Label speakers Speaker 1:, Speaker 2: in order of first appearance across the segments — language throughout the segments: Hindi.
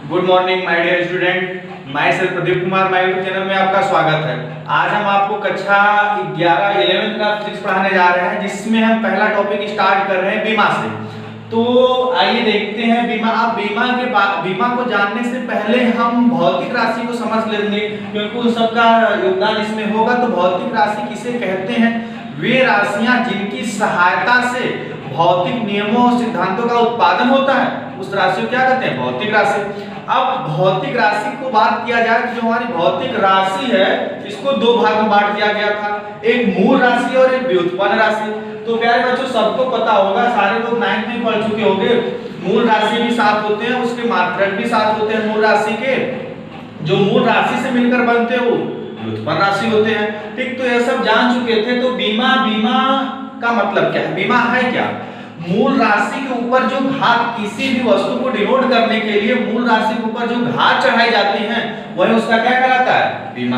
Speaker 1: Good morning my dear student, मैं sir Pradeep Kumar, my YouTube channel में आपका स्वागत है। आज हम आपको कक्षा 11 का फिजिक्स पढ़ाने जा रहे हैं, जिसमें हम पहला टॉपिक स्टार्ट कर रहे हैं बीमा से। तो आइए देखते हैं बीमा। अब बीमा को जानने से पहले हम भौतिक राशि को समझ लेंगे, क्योंकि उन सबका योगदान इसमें होगा। तो भौतिक राशि किसे कहते हैं? वे राशियां जिनकी सहायता से भौतिक नियमों और सिद्धांतों का उत्पादन होता है, उस राशि को क्या कहते हैं? भौतिक राशि। अब भौतिक राशि को बात किया जाए तो जो हमारी भौतिक राशि है, इसको दो भाग में बांट दिया गया था, एक मूल राशि और एक व्युत्पन्न राशि। तो प्यारे बच्चों, सबको पता होगा, सारे लोग 9th में पढ़ चुके होंगे, मूल राशि भी 7 होते हैं, उसके मात्रक भी 7 होते हैं। मूल राशि के जो मूल राशि से मिलकर बनते हैं वो व्युत्पन्न राशि होते हैं। ठीक, तो ये सब जान चुके थे। तो बीमा का मतलब क्या है? बीमा है क्या? मूल राशि के ऊपर जो घात, किसी भी वस्तु को डिनोट करने के लिए मूल राशि के ऊपर जो घात चढ़ाई जाती है, वही उसका क्या कहलाता है? बीमा।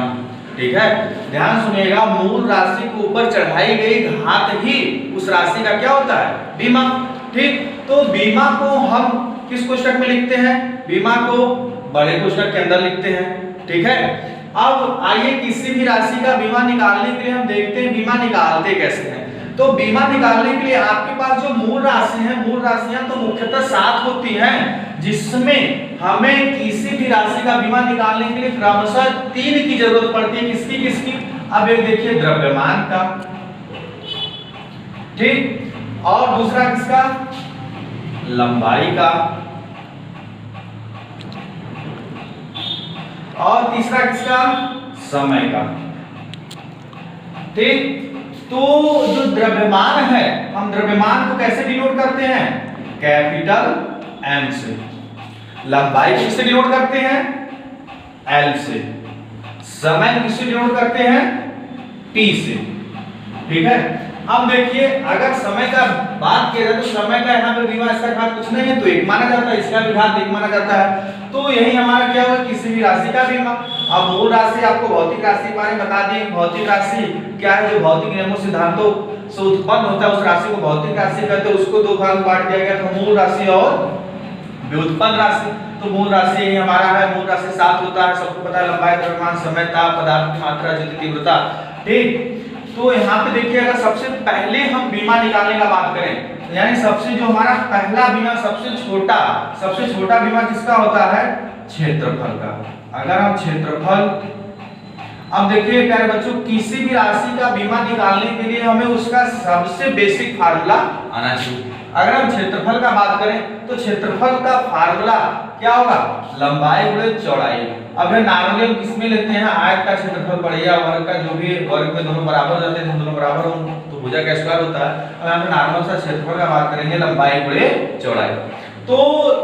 Speaker 1: ठीक है, ध्यान सुनिएगा, मूल राशि के ऊपर चढ़ाई गई घात ही उस राशि का क्या होता है? बीमा। ठीक, तो बीमा को हम किस कोष्ठक में लिखते हैं? बीमा को बड़े कोष्ठक के अंदर लिखते हैं। ठीक है, अब आइए किसी भी राशि का बीमा निकालने के लिए हम देखते हैं बीमा निकालते कैसे हैं। तो बीमा निकालने के लिए आपके पास जो मूल राशि है, मूल राशियां तो मुख्यतः 7 होती हैं, जिसमें हमें किसी भी राशि का बीमा निकालने के लिए क्रमशः 3 की जरूरत पड़ती है। किसकी किसकी? अब एक देखिए, द्रव्यमान का, ठीक, और दूसरा किसका? लंबाई का, और तीसरा किसका? समय का। ठीक, तो जो द्रव्यमान है, हम द्रव्यमान को कैसे डिनोट करते हैं? कैपिटल M से। लंबाई किससे डिनोट करते हैं? L से। समय किससे डिनोट करते हैं? T से। ठीक है, अब देखिए, अगर समय का बात किया जाए तो समय का यहाँ पे बीमा, इसका घात कुछ नहीं है तो 1 माना जाता है, इसका भी घात 1 माना जाता है। तो यही हमारा क्या होगा? किसी भी राशि का बीमा। अब मूल राशि आपको भौतिक राशि के बारे में बता दी। भौतिक राशि क्या है? जो भौतिक नियमों सिद्धांतों से उत्पन्न होता है, उस राशि को भौतिक राशि कहते हैं। उसको दो भाग में बांट दिया गया था, मूल राशि और व्युत्पन्न राशि। तो मूल राशि यही हमारा है, मूल राशि 7 होता है, सबको पता है, लंबाई, द्रव्यमान, समय, ताप, पदार्थ की मात्रा, ज्योति तीव्रता। ठीक, तो यहाँ पे देखिए, अगर सबसे पहले हम बीमा निकालने का बात करें, यानी सबसे जो हमारा पहला बीमा, सबसे छोटा बीमा किसका होता है? क्षेत्रफल का। अगर हम क्षेत्रफल, अब देखिए प्यारे बच्चों, किसी भी राशि का बीमा निकालने के लिए हमें उसका सबसे बेसिक फार्मूला आना चाहिए। अगर हम क्षेत्रफल का बात करें तो क्षेत्रफल का फार्मूला क्या होगा? लंबाई गुणे चौड़ाई। अब है नॉर्मली हम किसमें लेते हैं? आयत का क्षेत्रफल पड़े या वर्ग का, जो भी वर्ग में दोनों बराबर जाते हैं, दोनों बराबर हो तो भुजा का स्क्वायर होता है। अब हम नॉर्मल सा क्षेत्रफल का बात करेंगे, लंबाई गुणे चौड़ाई। तो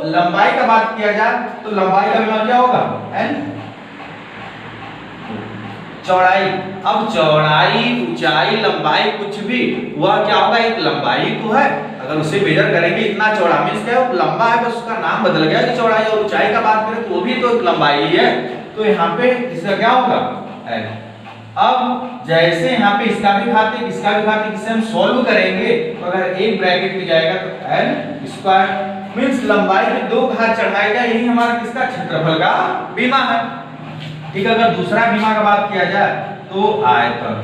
Speaker 1: लंबाई का बात किया जाए तो लंबाई का बीमा क्या होगा? n। चौड़ाई, अब चौड़ाई, ऊंचाई, लंबाई कुछ भी वह क्या होगा? एक लंबाई तो है। अगर उसे मेजर करेंगे, इतना चौड़ा मींस क्या है? लंबा है, बस उसका नाम बदल गया कि चौड़ाई। और ऊंचाई का बात करें तो वो भी तो लंबाई ही है। तो यहाँ पे इसका क्या होगा? n। अब जैसे यहाँ पे इसका भी घात है, इसका भी घात है, इसे हम सॉल्व करेंगे तो अगर एक ब्रैकेट में जाएगा तो n स्क्वायर मींस लंबाई में 2 घात चढ़ाएगा। यही हमारा किसका? क्षेत्रफल का बीमा है। ठीक, अगर दूसरा बीमा का बात किया जाए तो आयतन।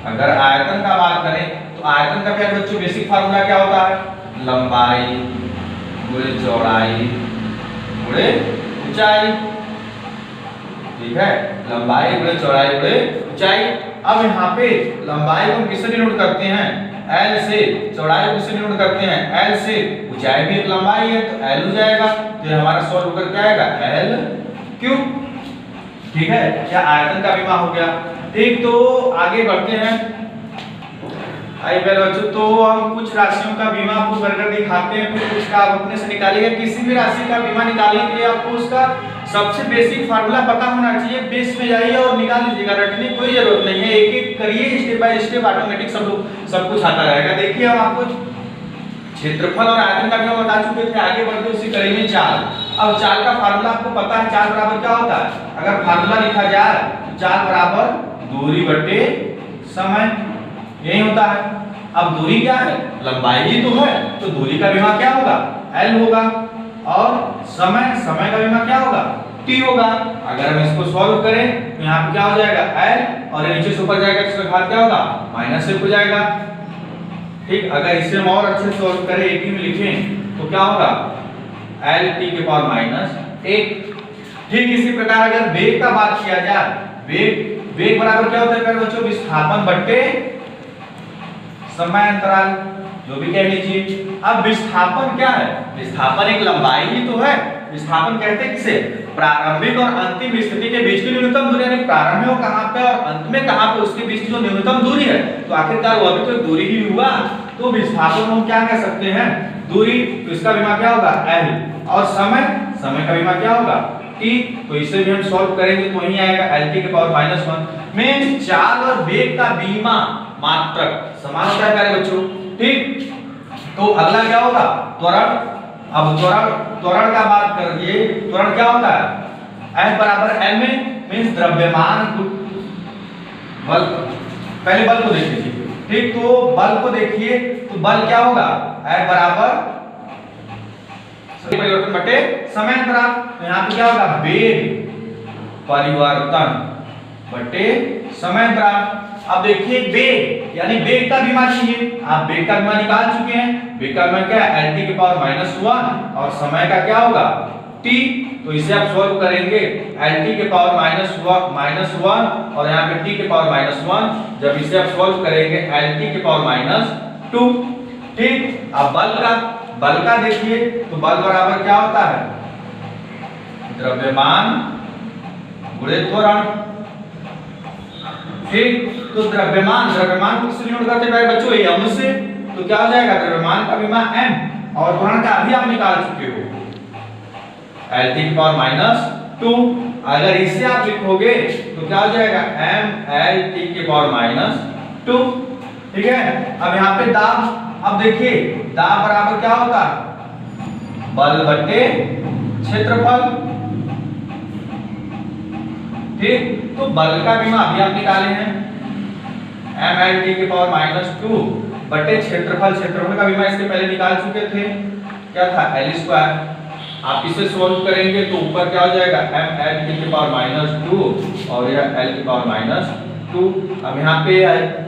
Speaker 1: अगर आयतन का बात करें तो आयतन का प्यारे बच्चों बेसिक फार्मूला क्या होता है? लंबाई गुणे चौड़ाई गुणे ऊंचाई। ठीक है, लंबाई गुणे चौड़ाई गुणे ऊंचाई। अब यहाँ पे लंबाई को हम किससे डिनोट करते हैं? L से। चौड़ाई को किससे डिनोट करते हैं? L से। ऊंचाई भी एक लंबाई है तो L हो जाएगा। तो ये हमारा सॉल्व होकर क्या आएगा? L cube. ठीक है, क्या आयतन का बीमा हो गया? ठीक, तो आगे बढ़ते हैं। आइए पहले बच्चों, तो हम कुछ राशियों का बीमा आपको करके दिखाते हैं, फिर उसका आप अपने से निकालिएगा। किसी भी राशि का बीमा निकालने के लिए आपको उसका सबसे बेसिक फार्मूला पता होना चाहिए। बेस में जाइए और निकाल लीजिएगा, रटने की कोई जरूरत नहीं है, एक एक करिए, स्टेप बाय स्टेप ऑटोमेटिक सब कुछ आता रहेगा। देखिए, हम आपको क्षेत्रफल और आयतन का बीमा बता चुके थे। आगे बढ़ते उसी कड़ी में चाल। अब चाल का फार्मूला आपको पता है, चाल बराबर क्या होता है? अगर फार्मूला लिखा जाए तो चाल बराबर दूरी बटे समय, यही होता है। अब दूरी क्या है? लंबाई ही तो है, तो दूरी का बीमा क्या होगा? L होगा।
Speaker 2: और समय का बीमा क्या होगा, t होगा। अगर हम इसको सॉल्व करें तो यहाँ पे क्या हो जाएगा l, और नीचे से ऊपर जाएगा इसका घात क्या होगा -1 हो जाएगा। ठीक, अगर इसे हम और अच्छे से सॉल्व करें, एक ही में लिखें तो क्या होगा l t के पावर -1। ठीक इसी प्रकार अगर वेग का बात किया जाए, वेग बराबर क्या होता है प्यारे बच्चों, विस्थापन बट्टे समय अंतराल, जो भी कह लीजिए। अब विस्थापन क्या है, विस्थापन एक लंबाई ही तो है। विस्थापन कहते हैं किसे, प्रारंभिक और अंतिम स्थिति के बीच की न्यूनतम दूरी, यानी प्रारंभ में वो कहां पे और अंत में कहां पे, उसके बीच की जो न्यूनतम दूरी है। तो आखिरकार वो भी तो एक दूरी ही हुआ। तो विस्थापन हम क्या कह सकते हैं, दूरी, तो इसका बीमा क्या होगा l, और समय का बीमा क्या होगा t। तो इसे भी हम सॉल्व करेंगे तो वही आएगा lt के पावर -1। मींस चाल और वेग का बीमा मात्रक समान होता है प्यारे बच्चों। ठीक, तो अगला क्या होगा, त्वरण। अब त्वरण का बात करिए, त्वरण क्या होता है, F बराबर L में, मींस द्रव्यमान बल। पहले बल को देख लीजिए। ठीक, तो बल को देखिए, तो बल क्या होगा, F बराबर परिवर्तन बटे समय अंतराल। तो यहाँ पे क्या होगा, वेग परिवर्तन बटे समय अंतराल। अब देखिए वेग, यानी वेग का बीमा चाहिए, आप वेग का बीमा निकाल चुके हैं। वेग का बीमा क्या है, lt के पावर -1, और समय का क्या होगा t। तो इसे आप सॉल्व करेंगे, lt के पावर -1 और यहाँ पे t के पावर -1। जब इसे आप सॉल्व करेंगे lt के पावर -2। ठीक, अब बल का देखिए, तो बल बराबर क्या होता है, द्रव्यमान गुणित त्वरण। ठीक, तो द्रव्यमान को किससे नोट करते हैं बच्चों, m से। तो क्या हो जाएगा, द्रव्यमान का बीमा m, और त्वरण का अभी आप निकाल चुके हो lt की पावर -2। अगर इसे आप लिखोगे तो क्या हो जाएगा m lt के पावर -2। ठीक है, अब यहाँ पे दाब, अब देखिए दाब बराबर क्या होता है, बल बटे क्षेत्रफल। ठीक, तो बल का बीमा अभी आप निकाले हैं, m l t के पावर -2 बटे क्षेत्रफल का बीमा इसके पहले निकाल चुके थे, क्या था l²। आप इसे सोल्व करेंगे तो ऊपर क्या हो जाएगा, m l t के पावर -2 और यह l के पावर -2। अब यहाँ पे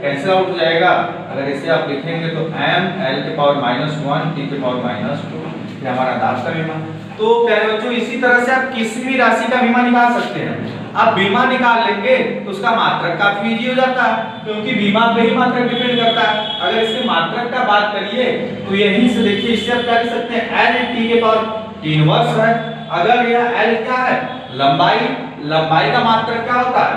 Speaker 2: कैंसिल आउट हो जाएगा। अगर इसे आप लिखेंगे तो m l के पावर -1 t के पावर -2, ये हमारा दाब का बीमा। तो प्यारे बच्चों, इसी तरह से आप किसी भी राशि का बीमा निकाल सकते हैं। आप बीमा निकाल लेंगे तो उसका मात्रक काफी इजी हो जाता है, क्योंकि बीमा पे ही मात्रक डिपेंड करता है। अगर इसके मात्रक का बात करिए तो यहीं से देखिए, इससे आप क्या कर सकते हैं, l t के पावर 3 है। अगर यह l क्या है, लंबाई का मात्रक क्या होता है,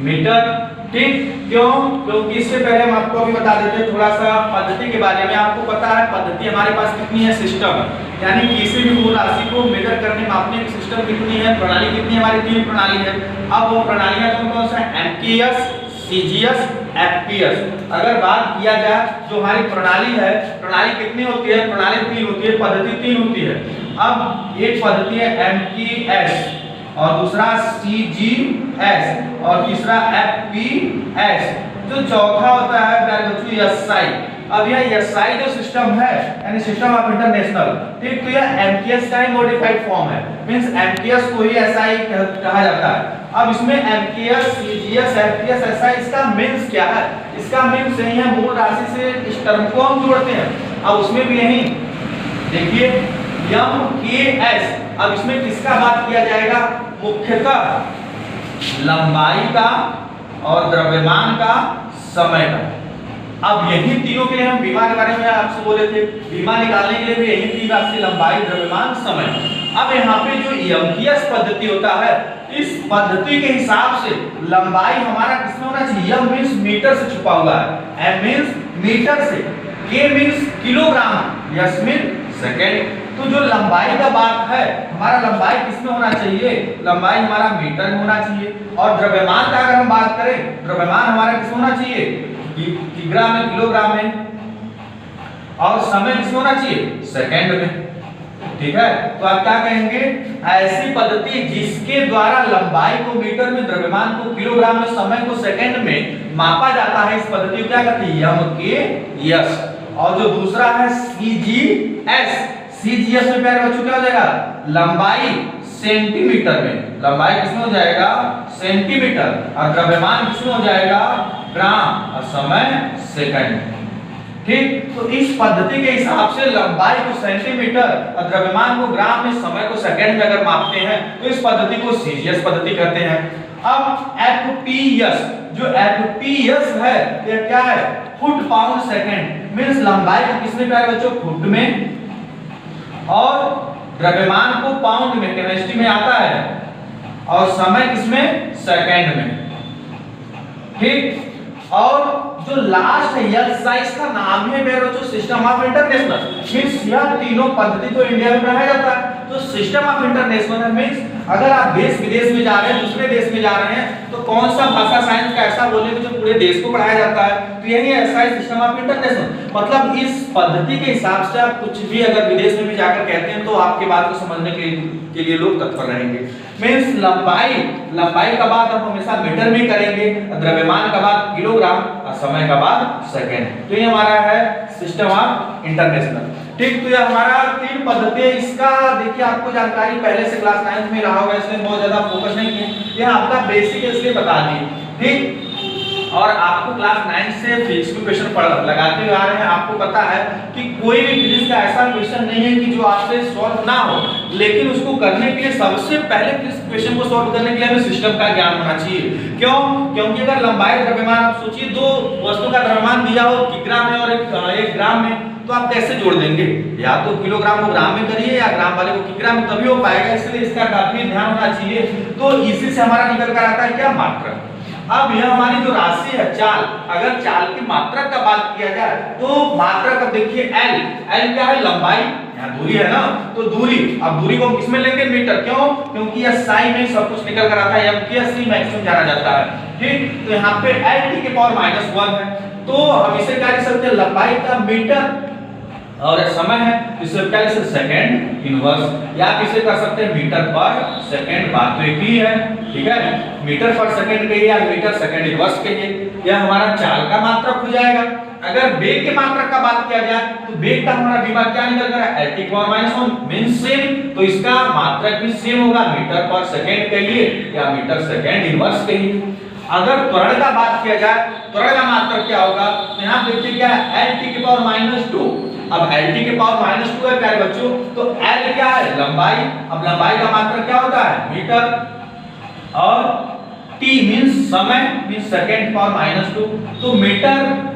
Speaker 2: मीटर। ठीक, क्यों, क्योंकि इससे पहले हम आपको अभी बता देते हैं थोड़ा सा पद्धति के बारे में। आपको पता है पद्धति हमारे पास कितनी है, सिस्टम, यानी किसी भी मूल राशि को मेजर करने मापने की सिस्टम कितनी है, प्रणाली कितनी है, हमारी 3 प्रणाली है। अब वो प्रणालियां कौन सा है, MKS, CGS, FPS। अगर बात किया जाए जो हमारी प्रणाली है, प्रणाली कितनी होती है, प्रणाली 3 होती है, पद्धति 3 होती है। अब एक पद्धति है MKS, और दूसरा CGS, और तीसरा FPS। जो चौथा होता है प्यारे बच्चों SI। अब यह SI जो सिस्टम है, यानी सिस्टम ऑफ इंटरनेशनल, ठीक, तो यह MKS का ही मॉडिफाइड फॉर्म है, मींस MKS को ही SI कहा जाता है। अब इसमें MKS, CGS, FPS, SI, इसका मींस क्या है, इसका मींस यही है, मूल राशि से इस टर्म को हम जोड़ते हैं। अब उसमें भी यही देखिए MKS। अब इसमें किसका बात किया जाएगा, मुख्यतः लंबाई का और द्रव्यमान का, समय का। अब यही तीनों के लिए हम बीमा के बारे में आपसे बोले थे, बीमा निकालने के लिए भी यही 3 राशि, लंबाई, द्रव्यमान, समय। अब यहाँ पे जो MKS पद्धति होता है, इस पद्धति के हिसाब से लंबाई हमारा किसमें होना चाहिए, M मींस मीटर से छुपा हुआ है, M मींस मीटर से, K means kilogram, S means second. तो जो लंबाई का बात है, हमारा लंबाई किसमें होना चाहिए, लंबाई हमारा मीटर में होना चाहिए। और द्रव्यमान का अगर हम बात करें, द्रव्यमान हमारा किसमें होना चाहिए, किग्रा में, किलोग्राम में। और समय किसमें होना चाहिए, सेकंड में। ठीक है, तो आप क्या कहेंगे, ऐसी पद्धति जिसके द्वारा लंबाई को मीटर में, द्रव्यमान को किलोग्राम में, समय को सेकंड में मापा जाता है, इस पद्धति को क्या कहते हैं, MKS। और जो दूसरा है CGS, सीजीएस में प्यारे बच्चों क्या हो जाएगा, लंबाई सेंटीमीटर में, लंबाई किसमें हो जाएगा, सेंटीमीटर, और द्रव्यमान किसमें हो जाएगा, ग्राम, और समय सेकंड। ठीक, तो इस पद्धति के हिसाब से लंबाई को सेंटीमीटर और द्रव्यमान को ग्राम में, समय को सेकंड में अगर मापते हैं तो इस पद्धति को सीजीएस पद्धति कहते हैं। अब एफपीएस, जो एफपीएस है ये क्या है, फुट पाउंड सेकंड, मींस लंबाई को किसमें प्यारे बच्चों, फुट में, और द्रव्यमान को पाउंड में, केमिस्ट्री में आता है, और समय किसमें, सेकंड में। ठीक, और जो लास्ट है एसआई, इसका नाम है मेरे बच्चों सिस्टम ऑफ इंटरनेशनल, मींस यह तीनों पद्धति तो इंडिया में पढ़ाया जाता है, तो सिस्टम ऑफ इंटरनेशनल है, मींस अगर आप देश विदेश में जा रहे हैं, दूसरे देश में जा रहे हैं, तो कौन सा भाषा साइंस का ऐसा बोलेंगे जो पूरे देश को पढ़ाया जाता है, तो यही एसआई सिस्टम ऑफ इंटरनेशनल। मतलब इस पद्धति के हिसाब से आप कुछ भी अगर विदेश में भी जाकर कहते हैं तो आपकी बात को समझने के लिए लोग तत्पर रहेंगे। मींस लंबाई का बात हम हमेशा मीटर में करेंगे, द्रव्यमान का बात किलोग्राम, और समय का बात सेकंड। तो ये हमारा है सिस्टम ऑफ इंटरनेशनल। ठीक, तो ये हमारा तीन पद्धति है। इसका देखिए आपको जानकारी पहले से क्लास 9 में रहा होगा, इसलिए बहुत ज्यादा फोकस नहीं किया, यह आपका बेसिक है इसलिए बता दी। ठीक, और आपको क्लास 9 से फिजिक्स के क्वेश्चन लगाते हुए आ रहे हैं, आपको पता है कि कोई भी फिजिक्स का ऐसा क्वेश्चन नहीं है कि जो आपसे सॉल्व ना हो, लेकिन उसको करने के लिए सबसे पहले फिजिक्स क्वेश्चन को सॉल्व करने के लिए हमें सिस्टम का ज्ञान होना चाहिए। क्यों? क्योंकि अगर लंबाई द्रव्यमान, आप सोचिए दो वस्तु का द्रव्यमान दिया हो किलोग्राम में और एक ग्राम में, तो आप कैसे जोड़ देंगे, या तो किलोग्राम को ग्राम में करिए या ग्राम वाले को किलोग्राम में, तभी हो पाएगा, इसलिए इसका काफी ध्यान होना चाहिए। तो इसी से हमारा निकल कर आता है क्या, मात्रक। अब यह हमारी जो राशि है चाल, अगर चाल की मात्रक का बात किया जाए तो मात्रक, अब देखिए एल क्या है, लंबाई, यहाँ दूरी है ना, तो दूरी, अब दूरी को हम किसमें लेंगे, मीटर। क्यों? क्योंकि यह साई में सब कुछ निकल कर आता है, एमकेएससी मैक्सिमम जाना जाता है। ठीक, तो यहाँ पे lt के पावर -1 है, तो हम इसे क्या लिख सकते हैं, लंबाई का मीटर, और समय है इसे क्या लिख सकते, सेकंड इनवर्स, या आप इसे कर सकते हैं मीटर पर सेकंड, बात तो एक ही है। ठीक है, मीटर पर सेकंड कहिए या मीटर सेकंड इनवर्स कहिए, यह हमारा चाल का मात्रक हो जाएगा। अगर वेग के मात्रक का बात किया जाए तो वेग का हमारा विमा क्या निकल कर है, lt पावर -1 मींस सेम, तो इसका मात्रक भी सेम होगा, मीटर पर सेकंड कहिए या मीटर सेकंड इनवर्स कहिए। अगर त्वरण का बात किया जाए, त्वरण का मात्रक क्या होगा, तो यहाँ देखिए क्या है, lt के पावर -2। अब lt के पावर -2 है प्यारे बच्चों, तो l क्या है, लंबाई, अब लंबाई का मात्रक क्या होता है, मीटर, और t मींस समय, मींस सेकंड पावर -2, तो मीटर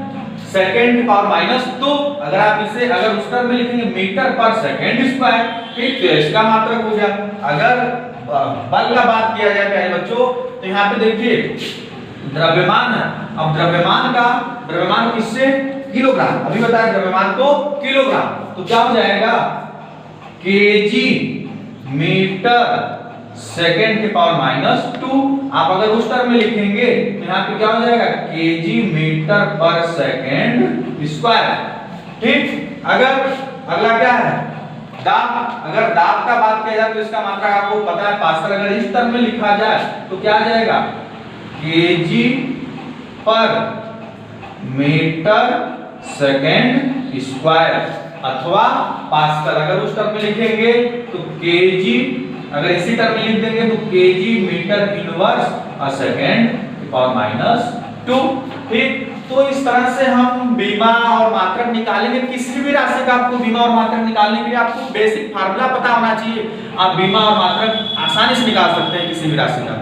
Speaker 2: सेकंड पावर -2, अगर आप इसे अगर उस टर्म में लिखेंगे मीटर पर सेकंड स्क्वायर, ठीक, तो इसका मात्रक हो गया। अगर बल का बात किया जाए प्यारे बच्चों, तो यहाँ पे देखिए द्रव्यमान है, अब द्रव्यमान किससे, किलोग्राम, अभी बताया द्रव्यमान को किलोग्राम, तो क्या हो जाएगा, केजी मीटर सेकंड के पावर -2। आप अगर उस टर्म में लिखेंगे तो यहाँ पे क्या हो जाएगा, केजी मीटर पर सेकंड स्क्वायर। ठीक, अगर अगला क्या है, दाब, अगर दाब का बात किया जाए तो इसका मात्रक आपको पता है पास्कल, अगर इस टर्म में लिखा जाए तो क्या आ जाएगा, केजी पर मीटर सेकंड स्क्वायर, अथवा पास्कल, अगर उस टर्म में लिखेंगे तो केजी, अगर इसी टर्म में लिख देंगे तो केजी मीटर इनवर्स और सेकंड के पावर -2। ठीक, तो इस तरह से हम बीमा और मात्रक निकालेंगे। किसी भी राशि का आपको बीमा और मात्रक निकालने के लिए आपको बेसिक फार्मूला पता होना चाहिए, आप बीमा और मात्रक आसानी से निकाल सकते हैं किसी भी राशि का।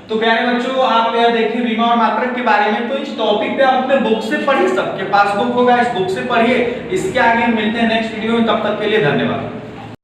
Speaker 2: तो प्यारे बच्चों, आप यह देखिए बीमा और मात्रक के बारे में, तो इस टॉपिक पे आप अपने बुक से पढ़िए, सबके पास बुक होगा, इस बुक से पढ़िए। इसके आगे मिलते हैं नेक्स्ट वीडियो में, तब तक के लिए धन्यवाद।